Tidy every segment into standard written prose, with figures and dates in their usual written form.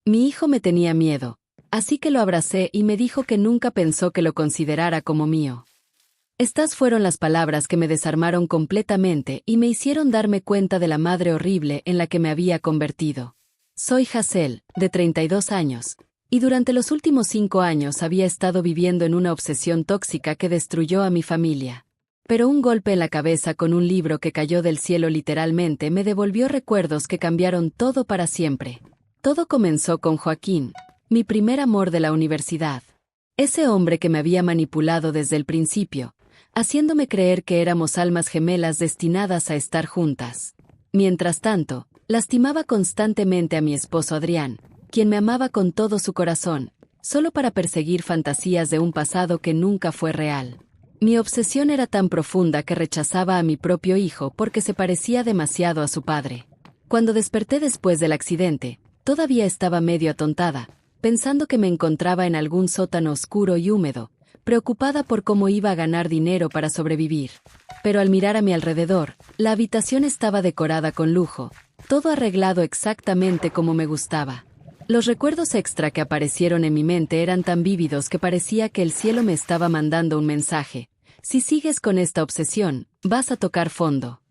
Mi hijo me tenía miedo, así que lo abracé y me dijo que nunca pensó que lo considerara como mío. Estas fueron las palabras que me desarmaron completamente y me hicieron darme cuenta de la madre horrible en la que me había convertido. Soy Hazel, de 32 años, y durante los últimos 5 años había estado viviendo en una obsesión tóxica que destruyó a mi familia. Pero un golpe en la cabeza con un libro que cayó del cielo literalmente me devolvió recuerdos que cambiaron todo para siempre. Todo comenzó con Joaquín, mi primer amor de la universidad. Ese hombre que me había manipulado desde el principio, haciéndome creer que éramos almas gemelas destinadas a estar juntas. Mientras tanto, lastimaba constantemente a mi esposo Adrián, quien me amaba con todo su corazón, solo para perseguir fantasías de un pasado que nunca fue real. Mi obsesión era tan profunda que rechazaba a mi propio hijo porque se parecía demasiado a su padre. Cuando desperté después del accidente, todavía estaba medio atontada, pensando que me encontraba en algún sótano oscuro y húmedo, preocupada por cómo iba a ganar dinero para sobrevivir. Pero al mirar a mi alrededor, la habitación estaba decorada con lujo, todo arreglado exactamente como me gustaba. Los recuerdos extra que aparecieron en mi mente eran tan vívidos que parecía que el cielo me estaba mandando un mensaje. Si sigues con esta obsesión, vas a tocar fondo.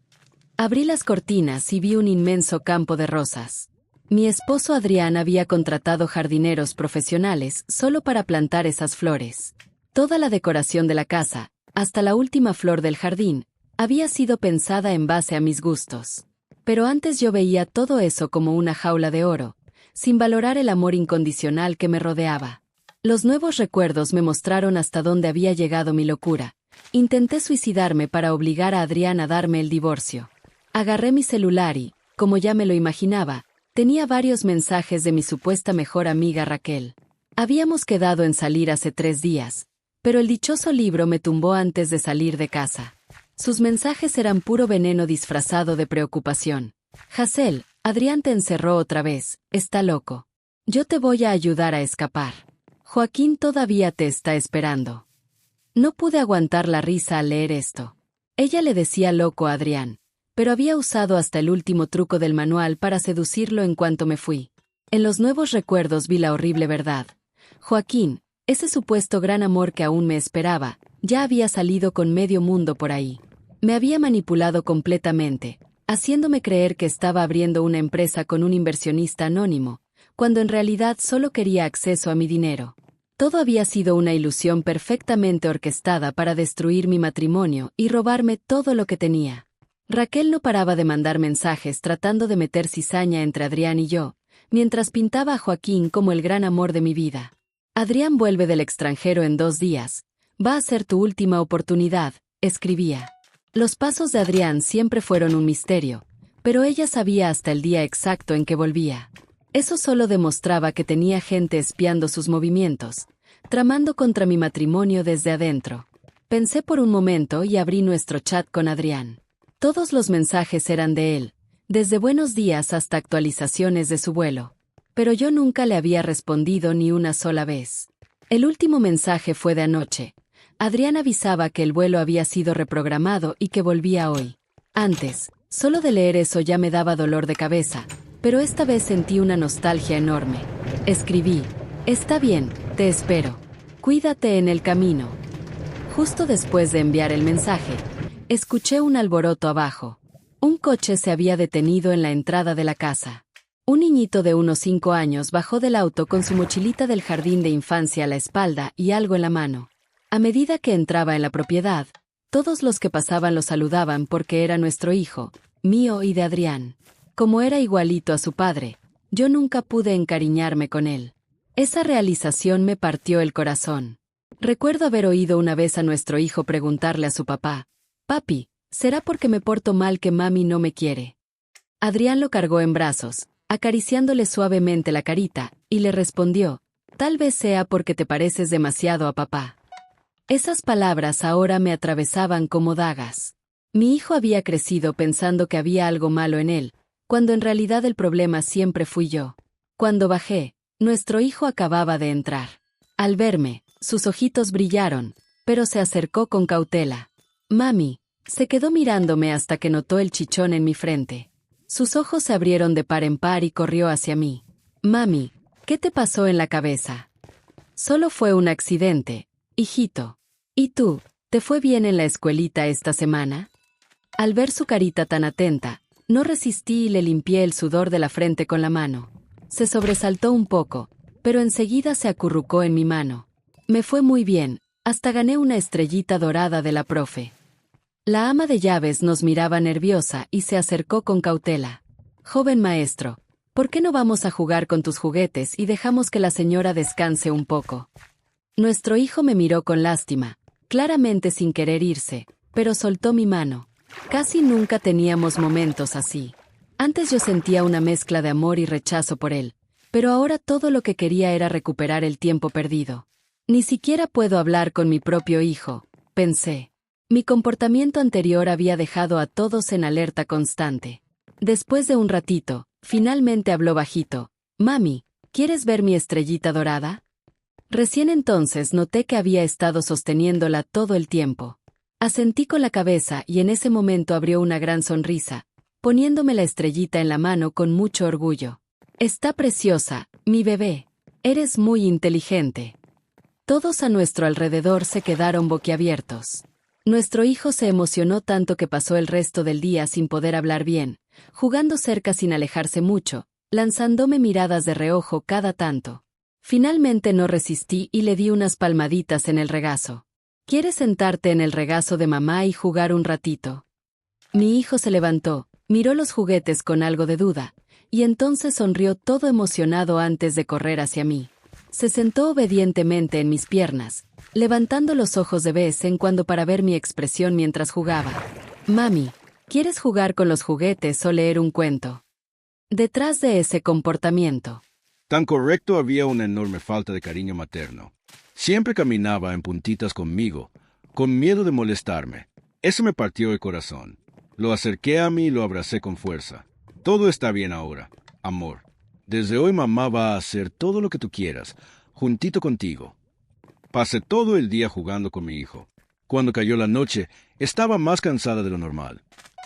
Abrí las cortinas y vi un inmenso campo de rosas. Mi esposo Adrián había contratado jardineros profesionales solo para plantar esas flores. Toda la decoración de la casa, hasta la última flor del jardín, había sido pensada en base a mis gustos. Pero antes yo veía todo eso como una jaula de oro, sin valorar el amor incondicional que me rodeaba. Los nuevos recuerdos me mostraron hasta dónde había llegado mi locura. Intenté suicidarme para obligar a Adrián a darme el divorcio. Agarré mi celular y, como ya me lo imaginaba, tenía varios mensajes de mi supuesta mejor amiga Raquel. Habíamos quedado en salir hace 3 días, pero el dichoso libro me tumbó antes de salir de casa. Sus mensajes eran puro veneno disfrazado de preocupación. Hazel, Adrián te encerró otra vez, está loco. Yo te voy a ayudar a escapar. Joaquín todavía te está esperando. No pude aguantar la risa al leer esto. Ella le decía loco a Adrián, pero había usado hasta el último truco del manual para seducirlo en cuanto me fui. En los nuevos recuerdos vi la horrible verdad. Joaquín, ese supuesto gran amor que aún me esperaba, ya había salido con medio mundo por ahí. Me había manipulado completamente, haciéndome creer que estaba abriendo una empresa con un inversionista anónimo, cuando en realidad solo quería acceso a mi dinero. Todo había sido una ilusión perfectamente orquestada para destruir mi matrimonio y robarme todo lo que tenía. Raquel no paraba de mandar mensajes tratando de meter cizaña entre Adrián y yo, mientras pintaba a Joaquín como el gran amor de mi vida. Adrián vuelve del extranjero en 2 días. Va a ser tu última oportunidad, escribía. Los pasos de Adrián siempre fueron un misterio, pero ella sabía hasta el día exacto en que volvía. Eso solo demostraba que tenía gente espiando sus movimientos, tramando contra mi matrimonio desde adentro. Pensé por un momento y abrí nuestro chat con Adrián. Todos los mensajes eran de él, desde buenos días hasta actualizaciones de su vuelo. Pero yo nunca le había respondido ni una sola vez. El último mensaje fue de anoche. Adrián avisaba que el vuelo había sido reprogramado y que volvía hoy. Antes, solo de leer eso ya me daba dolor de cabeza, pero esta vez sentí una nostalgia enorme. Escribí, está bien, te espero. Cuídate en el camino. Justo después de enviar el mensaje, escuché un alboroto abajo. Un coche se había detenido en la entrada de la casa. Un niñito de unos 5 años bajó del auto con su mochilita del jardín de infancia a la espalda y algo en la mano. A medida que entraba en la propiedad, todos los que pasaban lo saludaban porque era nuestro hijo, mío y de Adrián. Como era igualito a su padre, yo nunca pude encariñarme con él. Esa realización me partió el corazón. Recuerdo haber oído una vez a nuestro hijo preguntarle a su papá, «Papi, ¿será porque me porto mal que mami no me quiere?» Adrián lo cargó en brazos, acariciándole suavemente la carita, y le respondió, «Tal vez sea porque te pareces demasiado a papá». Esas palabras ahora me atravesaban como dagas. Mi hijo había crecido pensando que había algo malo en él, cuando en realidad el problema siempre fui yo. Cuando bajé, nuestro hijo acababa de entrar. Al verme, sus ojitos brillaron, pero se acercó con cautela. «Mami», se quedó mirándome hasta que notó el chichón en mi frente. Sus ojos se abrieron de par en par y corrió hacia mí. «Mami, ¿Qué te pasó en la cabeza? Solo fue un accidente, hijito. ¿Y tú, te fue bien en la escuelita esta semana? Al ver su carita tan atenta, no resistí y le limpié el sudor de la frente con la mano. Se sobresaltó un poco, pero enseguida se acurrucó en mi mano. Me fue muy bien, hasta gané una estrellita dorada de la profe. La ama de llaves nos miraba nerviosa y se acercó con cautela. Joven maestro, ¿por qué no vamos a jugar con tus juguetes y dejamos que la señora descanse un poco? Nuestro hijo me miró con lástima, claramente sin querer irse, pero soltó mi mano. Casi nunca teníamos momentos así. Antes yo sentía una mezcla de amor y rechazo por él, pero ahora todo lo que quería era recuperar el tiempo perdido. Ni siquiera puedo hablar con mi propio hijo, pensé. Mi comportamiento anterior había dejado a todos en alerta constante. Después de un ratito, finalmente habló bajito. Mami, ¿quieres ver mi estrellita dorada? Recién entonces noté que había estado sosteniéndola todo el tiempo. Asentí con la cabeza y en ese momento abrió una gran sonrisa, poniéndome la estrellita en la mano con mucho orgullo. Está preciosa, mi bebé. Eres muy inteligente. Todos a nuestro alrededor se quedaron boquiabiertos. Nuestro hijo se emocionó tanto que pasó el resto del día sin poder hablar bien, jugando cerca sin alejarse mucho, lanzándome miradas de reojo cada tanto. Finalmente no resistí y le di unas palmaditas en el regazo. ¿Quieres sentarte en el regazo de mamá y jugar un ratito? Mi hijo se levantó, miró los juguetes con algo de duda, y entonces sonrió todo emocionado antes de correr hacia mí. Se sentó obedientemente en mis piernas, levantando los ojos de vez en cuando para ver mi expresión mientras jugaba. Mami, ¿quieres jugar con los juguetes o leer un cuento? Detrás de ese comportamiento. Tan correcto había una enorme falta de cariño materno. Siempre caminaba en puntitas conmigo, con miedo de molestarme. Eso me partió el corazón. Lo acerqué a mí y lo abracé con fuerza. Todo está bien ahora, amor. Desde hoy mamá va a hacer todo lo que tú quieras, juntito contigo. Pasé todo el día jugando con mi hijo. Cuando cayó la noche, estaba más cansada de lo normal.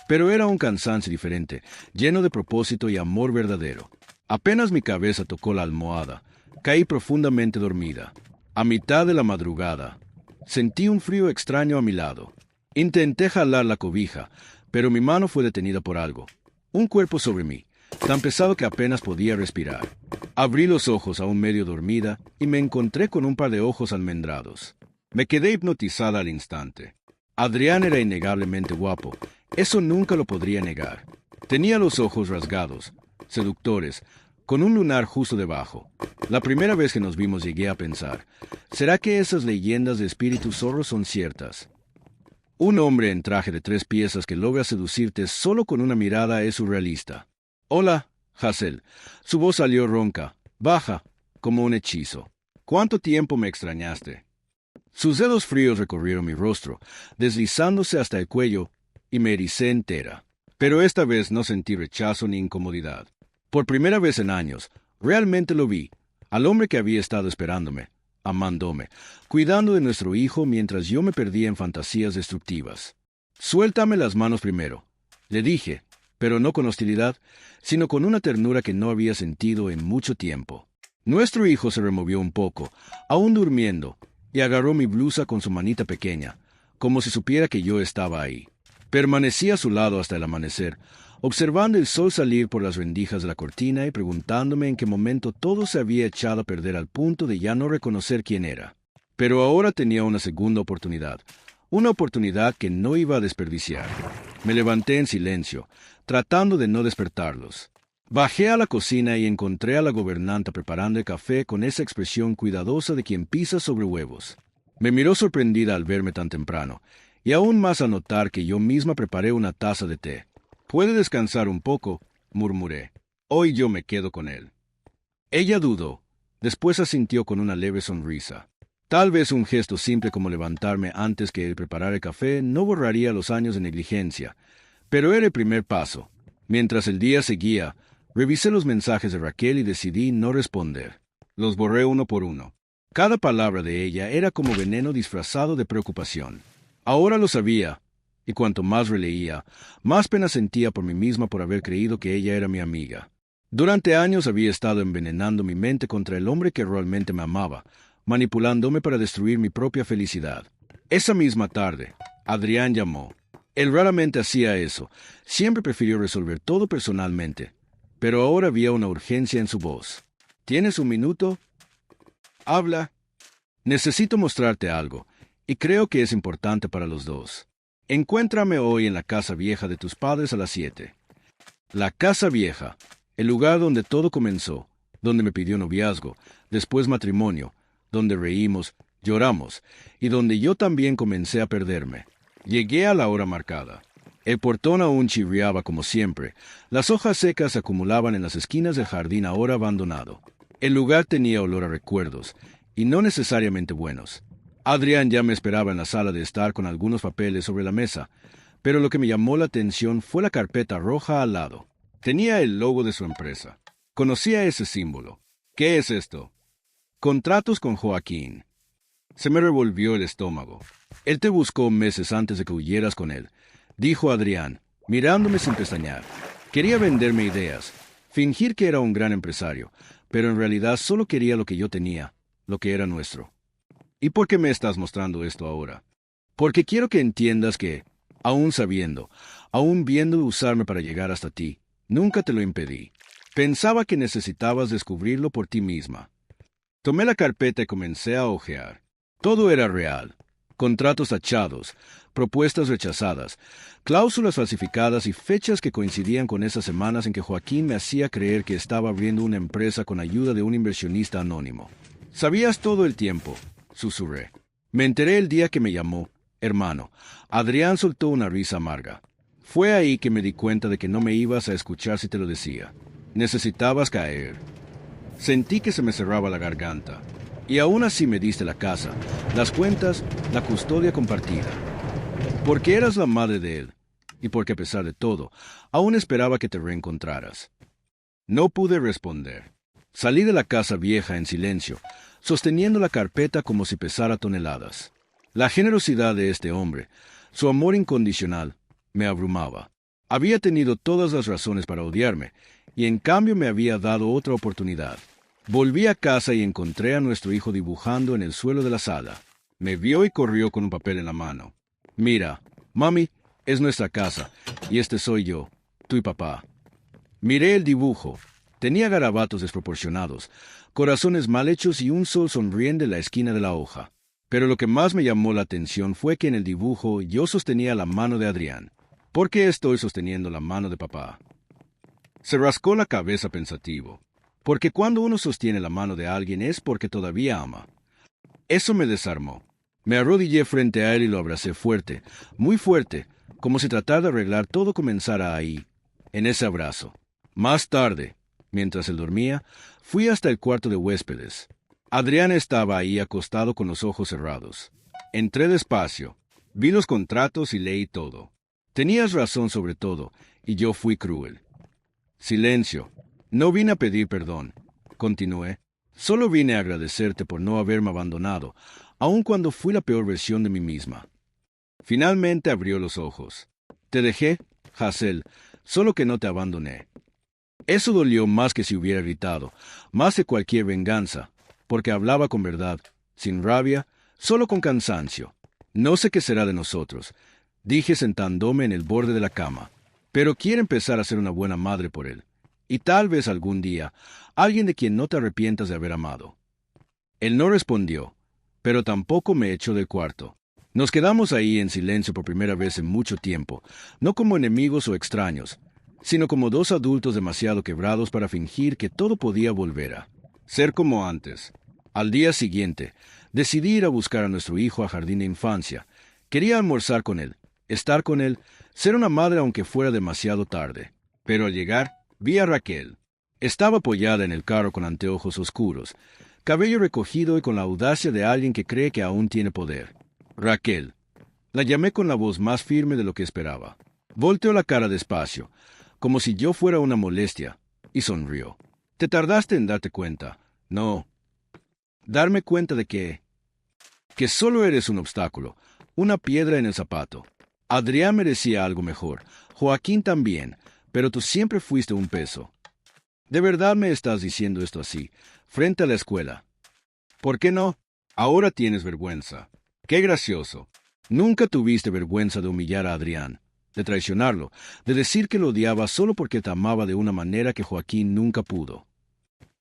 Pero era un cansancio diferente, lleno de propósito y amor verdadero. Apenas mi cabeza tocó la almohada, caí profundamente dormida. A mitad de la madrugada, sentí un frío extraño a mi lado. Intenté jalar la cobija, pero mi mano fue detenida por algo. Un cuerpo sobre mí, tan pesado que apenas podía respirar. Abrí los ojos aún medio dormida y me encontré con un par de ojos almendrados. Me quedé hipnotizada al instante. Adrián era innegablemente guapo, eso nunca lo podría negar. Tenía los ojos rasgados, seductores, con un lunar justo debajo. La primera vez que nos vimos llegué a pensar, ¿será que esas leyendas de espíritus zorros son ciertas? Un hombre en traje de 3 piezas que logra seducirte solo con una mirada es surrealista. Hola, Hazel. Su voz salió ronca, baja, como un hechizo. ¿Cuánto tiempo me extrañaste? Sus dedos fríos recorrieron mi rostro, deslizándose hasta el cuello, y me ericé entera. Pero esta vez no sentí rechazo ni incomodidad. Por primera vez en años, realmente lo vi, al hombre que había estado esperándome, amándome, cuidando de nuestro hijo mientras yo me perdía en fantasías destructivas. Suéltame las manos primero, le dije, pero no con hostilidad, sino con una ternura que no había sentido en mucho tiempo. Nuestro hijo se removió un poco, aún durmiendo, y agarró mi blusa con su manita pequeña, como si supiera que yo estaba ahí. Permanecí a su lado hasta el amanecer, observando el sol salir por las rendijas de la cortina y preguntándome en qué momento todo se había echado a perder al punto de ya no reconocer quién era. Pero ahora tenía una segunda oportunidad, una oportunidad que no iba a desperdiciar. Me levanté en silencio, tratando de no despertarlos. Bajé a la cocina y encontré a la gobernanta preparando el café con esa expresión cuidadosa de quien pisa sobre huevos. Me miró sorprendida al verme tan temprano, y aún más al notar que yo misma preparé una taza de té. «Puede descansar un poco», murmuré. «Hoy yo me quedo con él». Ella dudó. Después asintió con una leve sonrisa. Tal vez un gesto simple como levantarme antes que él preparar el café no borraría los años de negligencia, pero era el primer paso. Mientras el día seguía, revisé los mensajes de Raquel y decidí no responder. Los borré uno por uno. Cada palabra de ella era como veneno disfrazado de preocupación. Ahora lo sabía, y cuanto más releía, más pena sentía por mí misma por haber creído que ella era mi amiga. Durante años había estado envenenando mi mente contra el hombre que realmente me amaba, manipulándome para destruir mi propia felicidad. Esa misma tarde, Adrián llamó. Él raramente hacía eso, siempre prefirió resolver todo personalmente, pero ahora había una urgencia en su voz. ¿Tienes un minuto? Habla. Necesito mostrarte algo, y creo que es importante para los dos. Encuéntrame hoy en la casa vieja de tus padres a las 7. La casa vieja, el lugar donde todo comenzó, donde me pidió noviazgo, después matrimonio, donde reímos, lloramos, y donde yo también comencé a perderme. Llegué a la hora marcada. El portón aún chirriaba como siempre, las hojas secas se acumulaban en las esquinas del jardín ahora abandonado. El lugar tenía olor a recuerdos, y no necesariamente buenos. Adrián ya me esperaba en la sala de estar con algunos papeles sobre la mesa, pero lo que me llamó la atención fue la carpeta roja al lado. Tenía el logo de su empresa. Conocía ese símbolo. ¿Qué es esto? Contratos con Joaquín. Se me revolvió el estómago. Él te buscó meses antes de que huyeras con él, dijo Adrián, mirándome sin pestañear. Quería venderme ideas, fingir que era un gran empresario, pero en realidad solo quería lo que yo tenía, lo que era nuestro. ¿Y por qué me estás mostrando esto ahora? Porque quiero que entiendas que, aún sabiendo, aún viendo usarme para llegar hasta ti, nunca te lo impedí. Pensaba que necesitabas descubrirlo por ti misma. Tomé la carpeta y comencé a hojear. Todo era real. Contratos tachados, propuestas rechazadas, cláusulas falsificadas y fechas que coincidían con esas semanas en que Joaquín me hacía creer que estaba abriendo una empresa con ayuda de un inversionista anónimo. Sabías todo el tiempo, susurré. Me enteré el día que me llamó, hermano. Adrián soltó una risa amarga. Fue ahí que me di cuenta de que no me ibas a escuchar si te lo decía. Necesitabas caer. Sentí que se me cerraba la garganta. Y aún así me diste la casa, las cuentas, la custodia compartida. Porque eras la madre de él, y porque a pesar de todo, aún esperaba que te reencontraras. No pude responder. Salí de la casa vieja en silencio, sosteniendo la carpeta como si pesara toneladas. La generosidad de este hombre, su amor incondicional, me abrumaba. Había tenido todas las razones para odiarme, y en cambio me había dado otra oportunidad. Volví a casa y encontré a nuestro hijo dibujando en el suelo de la sala. Me vio y corrió con un papel en la mano. Mira, mami, es nuestra casa, y este soy yo, tu papá. Miré el dibujo. Tenía garabatos desproporcionados, corazones mal hechos y un sol sonriente en la esquina de la hoja. Pero lo que más me llamó la atención fue que en el dibujo yo sostenía la mano de Adrián. ¿Por qué estoy sosteniendo la mano de papá? Se rascó la cabeza pensativo. Porque cuando uno sostiene la mano de alguien es porque todavía ama. Eso me desarmó. Me arrodillé frente a él y lo abracé fuerte, muy fuerte, como si tratar de arreglar todo comenzara ahí, en ese abrazo. Más tarde, mientras él dormía, fui hasta el cuarto de huéspedes. Adrián estaba ahí acostado con los ojos cerrados. Entré despacio, vi los contratos y leí todo. Tenías razón sobre todo, y yo fui cruel. Silencio. No vine a pedir perdón, continué. Solo vine a agradecerte por no haberme abandonado, aun cuando fui la peor versión de mí misma. Finalmente abrió los ojos. Te dejé, Hazel, solo que no te abandoné. Eso dolió más que si hubiera gritado, más que cualquier venganza, porque hablaba con verdad, sin rabia, solo con cansancio. No sé qué será de nosotros, dije sentándome en el borde de la cama, pero quiero empezar a ser una buena madre por él. Y tal vez algún día, alguien de quien no te arrepientas de haber amado. Él no respondió, pero tampoco me echó del cuarto. Nos quedamos ahí en silencio por primera vez en mucho tiempo, no como enemigos o extraños, sino como dos adultos demasiado quebrados para fingir que todo podía volver a ser como antes. Al día siguiente, decidí ir a buscar a nuestro hijo a jardín de infancia. Quería almorzar con él, estar con él, ser una madre aunque fuera demasiado tarde. Pero al llegar, vi a Raquel. Estaba apoyada en el carro con anteojos oscuros, cabello recogido y con la audacia de alguien que cree que aún tiene poder. Raquel. La llamé con la voz más firme de lo que esperaba. Volteó la cara despacio, como si yo fuera una molestia, y sonrió. Te tardaste en darte cuenta. No. Darme cuenta de que solo eres un obstáculo, una piedra en el zapato. Adrián merecía algo mejor, Joaquín también, pero tú siempre fuiste un peso. ¿De verdad me estás diciendo esto así, frente a la escuela? ¿Por qué no? Ahora tienes vergüenza. ¡Qué gracioso! Nunca tuviste vergüenza de humillar a Adrián, de traicionarlo, de decir que lo odiaba solo porque te amaba de una manera que Joaquín nunca pudo.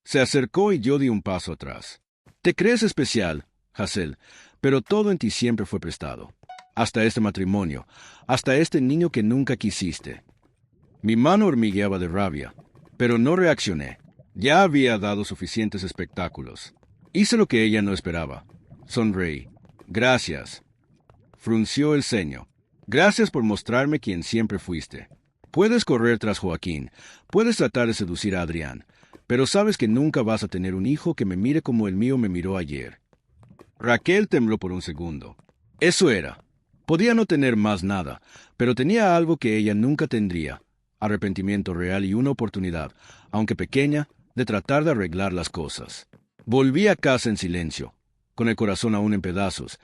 Se acercó y yo di un paso atrás. Te crees especial, Hazel, pero todo en ti siempre fue prestado. Hasta este matrimonio, hasta este niño que nunca quisiste. Mi mano hormigueaba de rabia, pero no reaccioné. Ya había dado suficientes espectáculos. Hice lo que ella no esperaba. Sonreí. Gracias. Frunció el ceño. Gracias por mostrarme quién siempre fuiste. Puedes correr tras Joaquín, puedes tratar de seducir a Adrián, pero sabes que nunca vas a tener un hijo que me mire como el mío me miró ayer. Raquel tembló por un segundo. Eso era. Podía no tener más nada, pero tenía algo que ella nunca tendría: arrepentimiento real y una oportunidad, aunque pequeña, de tratar de arreglar las cosas. Volví a casa en silencio, con el corazón aún en pedazos,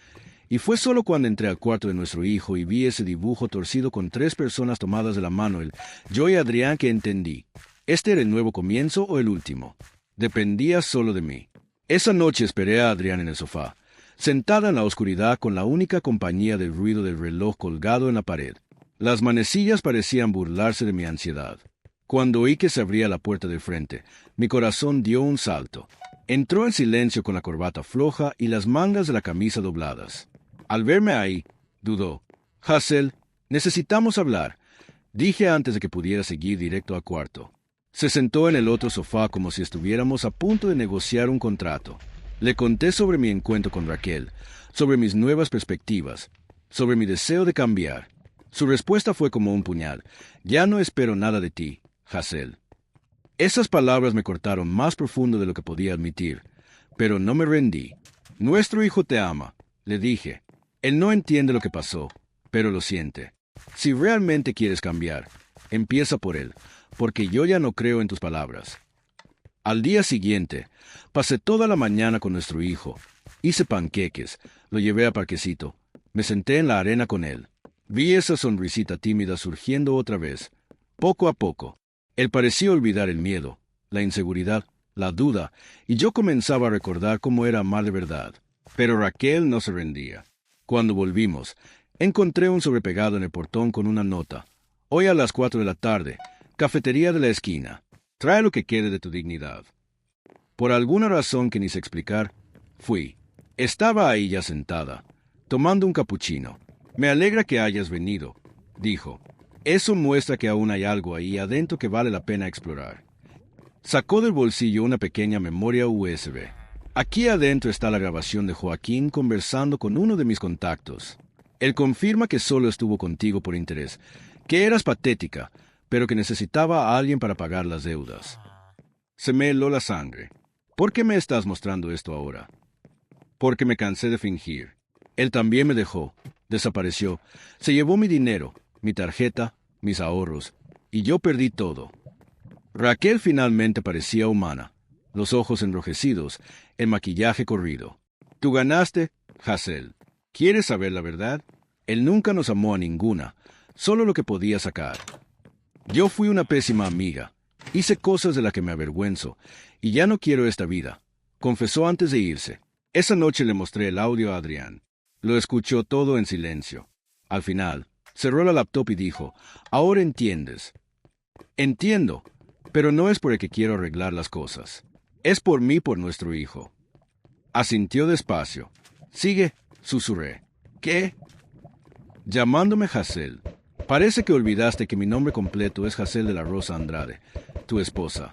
y fue solo cuando entré al cuarto de nuestro hijo y vi ese dibujo torcido con 3 personas tomadas de la mano, yo y Adrián, que entendí. ¿Este era el nuevo comienzo o el último? Dependía solo de mí. Esa noche esperé a Adrián en el sofá, sentada en la oscuridad con la única compañía del ruido del reloj colgado en la pared. Las manecillas parecían burlarse de mi ansiedad. Cuando oí que se abría la puerta del frente, mi corazón dio un salto. Entró en silencio con la corbata floja y las mangas de la camisa dobladas. Al verme ahí, dudó. Hazel, necesitamos hablar, dije antes de que pudiera seguir directo al cuarto. Se sentó en el otro sofá como si estuviéramos a punto de negociar un contrato. Le conté sobre mi encuentro con Raquel, sobre mis nuevas perspectivas, sobre mi deseo de cambiar. Su respuesta fue como un puñal. Ya no espero nada de ti, Hazel. Esas palabras me cortaron más profundo de lo que podía admitir, pero no me rendí. Nuestro hijo te ama, le dije. Él no entiende lo que pasó, pero lo siente. Si realmente quieres cambiar, empieza por él, porque yo ya no creo en tus palabras. Al día siguiente, pasé toda la mañana con nuestro hijo. Hice panqueques, lo llevé a parquecito, me senté en la arena con él. Vi esa sonrisita tímida surgiendo otra vez, poco a poco. Él parecía olvidar el miedo, la inseguridad, la duda, y yo comenzaba a recordar cómo era amar de verdad. Pero Raquel no se rendía. Cuando volvimos, encontré un sobrepegado en el portón con una nota. Hoy a las 4 de la tarde, cafetería de la esquina. Trae lo que quede de tu dignidad. Por alguna razón que ni sé explicar, fui. Estaba ahí ya sentada, tomando un capuchino. Me alegra que hayas venido, dijo. Eso muestra que aún hay algo ahí adentro que vale la pena explorar. Sacó del bolsillo una pequeña memoria USB. Aquí adentro está la grabación de Joaquín conversando con uno de mis contactos. Él confirma que solo estuvo contigo por interés, que eras patética, pero que necesitaba a alguien para pagar las deudas. Se me heló la sangre. ¿Por qué me estás mostrando esto ahora? Porque me cansé de fingir. Él también me dejó, desapareció, se llevó mi dinero, mi tarjeta, mis ahorros, y yo perdí todo. Raquel finalmente parecía humana, los ojos enrojecidos, el maquillaje corrido. Tú ganaste, Hazel. ¿Quieres saber la verdad? Él nunca nos amó a ninguna, solo lo que podía sacar. Yo fui una pésima amiga, hice cosas de las que me avergüenzo, y ya no quiero esta vida, confesó antes de irse. Esa noche le mostré el audio a Adrián. Lo escuchó todo en silencio. Al final, cerró la laptop y dijo, ahora entiendes. Entiendo, pero no es por el que quiero arreglar las cosas. Es por mí, por nuestro hijo. Asintió despacio. Sigue, susurré. ¿Qué? Llamándome Hazel. Parece que olvidaste que mi nombre completo es Hazel de la Rosa Andrade, tu esposa.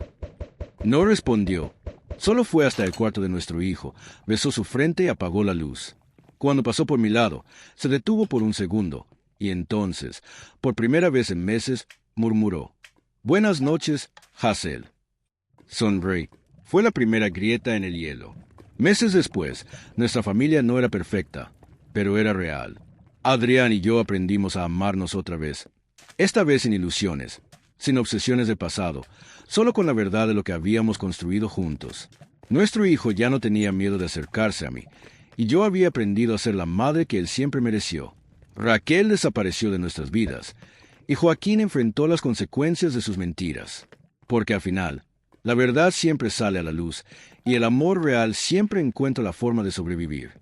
No respondió. Solo fue hasta el cuarto de nuestro hijo, besó su frente y apagó la luz. Cuando pasó por mi lado, se detuvo por un segundo, y entonces, por primera vez en meses, murmuró, «Buenas noches, Hazel». Sonreí. Fue la primera grieta en el hielo. Meses después, nuestra familia no era perfecta, pero era real. Adrián y yo aprendimos a amarnos otra vez. Esta vez sin ilusiones, sin obsesiones del pasado, solo con la verdad de lo que habíamos construido juntos. Nuestro hijo ya no tenía miedo de acercarse a mí, y yo había aprendido a ser la madre que él siempre mereció. Raquel desapareció de nuestras vidas, y Joaquín enfrentó las consecuencias de sus mentiras, porque al final, La verdad siempre sale a la luz, y el amor real siempre encuentra la forma de sobrevivir.